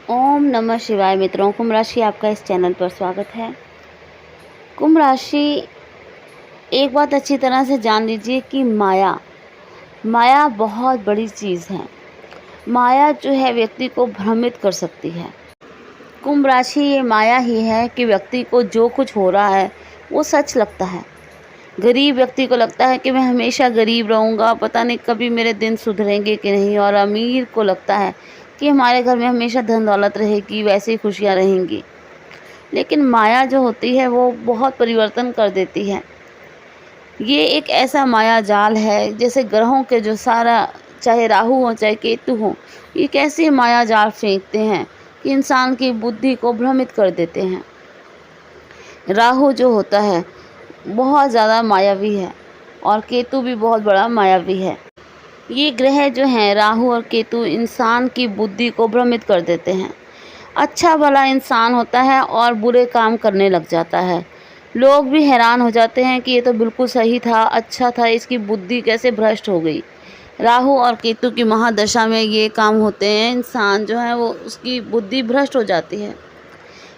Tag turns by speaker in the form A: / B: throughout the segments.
A: ओम नमः शिवाय। मित्रों, कुंभ राशि आपका इस चैनल पर स्वागत है। कुंभ राशि, एक बात अच्छी तरह से जान लीजिए कि माया बहुत बड़ी चीज़ है। माया जो है व्यक्ति को भ्रमित कर सकती है। कुंभ राशि ये माया ही है कि व्यक्ति को जो कुछ हो रहा है वो सच लगता है। गरीब व्यक्ति को लगता है कि मैं हमेशा गरीब रहूँगा, पता नहीं कभी मेरे दिन सुधरेंगे कि नहीं। और अमीर को लगता है कि हमारे घर में हमेशा धन दौलत रहेगी, वैसे ही खुशियाँ रहेंगी। लेकिन माया जो होती है वो बहुत परिवर्तन कर देती है। ये एक ऐसा माया जाल है, जैसे ग्रहों के जो सारा, चाहे राहु हो चाहे केतु हो, ये कैसे माया जाल फेंकते हैं कि इंसान की बुद्धि को भ्रमित कर देते हैं। राहु जो होता है बहुत ज़्यादा मायावी है और केतु भी बहुत बड़ा मायावी है। ये ग्रह जो हैं राहु और केतु इंसान की बुद्धि को भ्रमित कर देते हैं। अच्छा भला इंसान होता है और बुरे काम करने लग जाता है। लोग भी हैरान हो जाते हैं कि ये तो बिल्कुल सही था, अच्छा था, इसकी बुद्धि कैसे भ्रष्ट हो गई। राहु और केतु की महादशा में ये काम होते हैं, इंसान जो है वो उसकी बुद्धि भ्रष्ट हो जाती है।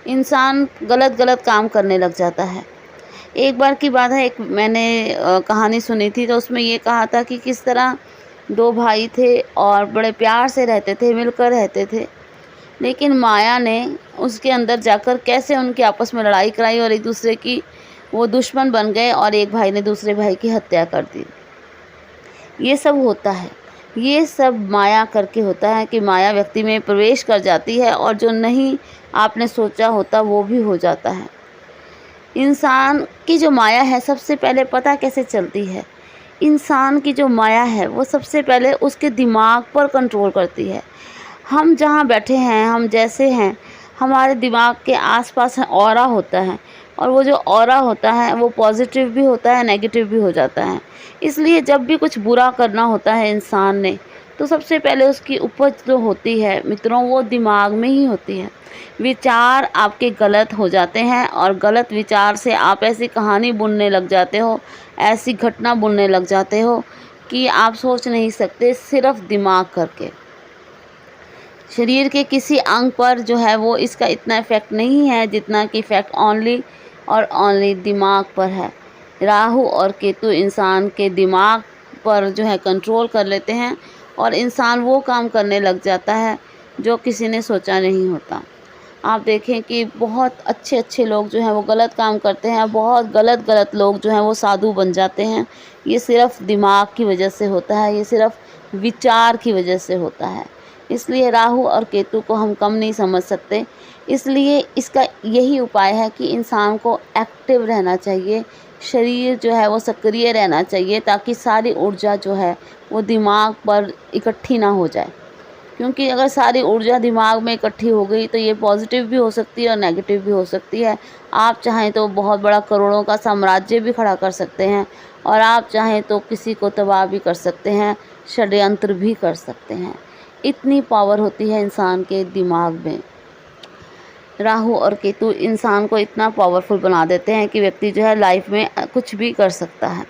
A: इंसान गलत गलत काम करने लग जाता है। एक बार की बात है, एक मैंने कहानी सुनी थी, तो उसमें ये कहा था कि किस तरह दो भाई थे और बड़े प्यार से रहते थे, मिलकर रहते थे। लेकिन माया ने उसके अंदर जाकर कैसे उनकी आपस में लड़ाई कराई और एक दूसरे की वो दुश्मन बन गए और एक भाई ने दूसरे भाई की हत्या कर दी। ये सब होता है, ये सब माया करके होता है कि माया व्यक्ति में प्रवेश कर जाती है और जो नहीं आपने सोचा होता वो भी हो जाता है। इंसान की जो माया है सबसे पहले पता कैसे चलती है? इंसान की जो माया है वो सबसे पहले उसके दिमाग पर कंट्रोल करती है। हम जहाँ बैठे हैं, हम जैसे हैं, हमारे दिमाग के आसपास ऑरा होता है और वो जो ऑरा होता है वो पॉजिटिव भी होता है, नेगेटिव भी हो जाता है। इसलिए जब भी कुछ बुरा करना होता है इंसान ने, तो सबसे पहले उसकी उपज जो होती है मित्रों, वो दिमाग में ही होती है। विचार आपके गलत हो जाते हैं और गलत विचार से आप ऐसी कहानी बुनने लग जाते हो, ऐसी घटना बुनने लग जाते हो कि आप सोच नहीं सकते। सिर्फ दिमाग करके शरीर के किसी अंग पर जो है वो इसका इतना इफ़ेक्ट नहीं है जितना कि इफ़ेक्ट ओनली और ओनली दिमाग पर है। राहु और केतु इंसान के दिमाग पर जो है कंट्रोल कर लेते हैं और इंसान वो काम करने लग जाता है जो किसी ने सोचा नहीं होता। आप देखें कि बहुत अच्छे अच्छे लोग जो हैं वो गलत काम करते हैं, बहुत गलत लोग जो हैं वो साधु बन जाते हैं। ये सिर्फ दिमाग की वजह से होता है, ये सिर्फ विचार की वजह से होता है। इसलिए राहु और केतु को हम कम नहीं समझ सकते। इसलिए इसका यही उपाय है कि इंसान को एक्टिव रहना चाहिए, शरीर जो है वो सक्रिय रहना चाहिए, ताकि सारी ऊर्जा जो है वो दिमाग पर इकट्ठी ना हो जाए। क्योंकि अगर सारी ऊर्जा दिमाग में इकट्ठी हो गई तो ये पॉजिटिव भी हो सकती है और नेगेटिव भी हो सकती है। आप चाहें तो बहुत बड़ा करोड़ों का साम्राज्य भी खड़ा कर सकते हैं और आप चाहें तो किसी को तबाह भी कर सकते हैं, षड्यंत्र भी कर सकते हैं। इतनी पावर होती है इंसान के दिमाग में। राहु और केतु इंसान को इतना पावरफुल बना देते हैं कि व्यक्ति जो है लाइफ में कुछ भी कर सकता है।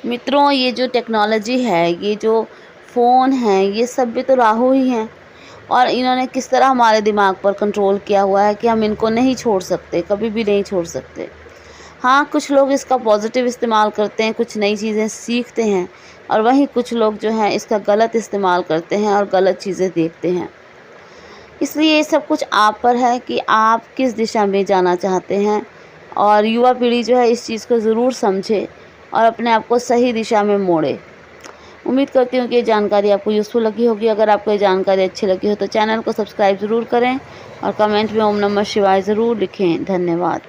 A: मित्रों, ये जो टेक्नोलॉजी है, ये जो फ़ोन है, ये सब भी तो राहु ही हैं और इन्होंने किस तरह हमारे दिमाग पर कंट्रोल किया हुआ है कि हम इनको नहीं छोड़ सकते, कभी भी नहीं छोड़ सकते। हाँ, कुछ लोग इसका पॉजिटिव इस्तेमाल करते हैं, कुछ नई चीज़ें सीखते हैं, और वहीं कुछ लोग जो हैं इसका गलत इस्तेमाल करते हैं और गलत चीज़ें देखते हैं। इसलिए ये सब कुछ आप पर है कि आप किस दिशा में जाना चाहते हैं। और युवा पीढ़ी जो है इस चीज़ को ज़रूर समझे और अपने आप को सही दिशा में मोड़े। उम्मीद करती हूँ कि ये जानकारी आपको यूज़फुल लगी होगी। अगर आपको ये जानकारी अच्छी लगी हो तो चैनल को सब्सक्राइब ज़रूर करें और कमेंट में ओम नमः शिवाय ज़रूर लिखें। धन्यवाद।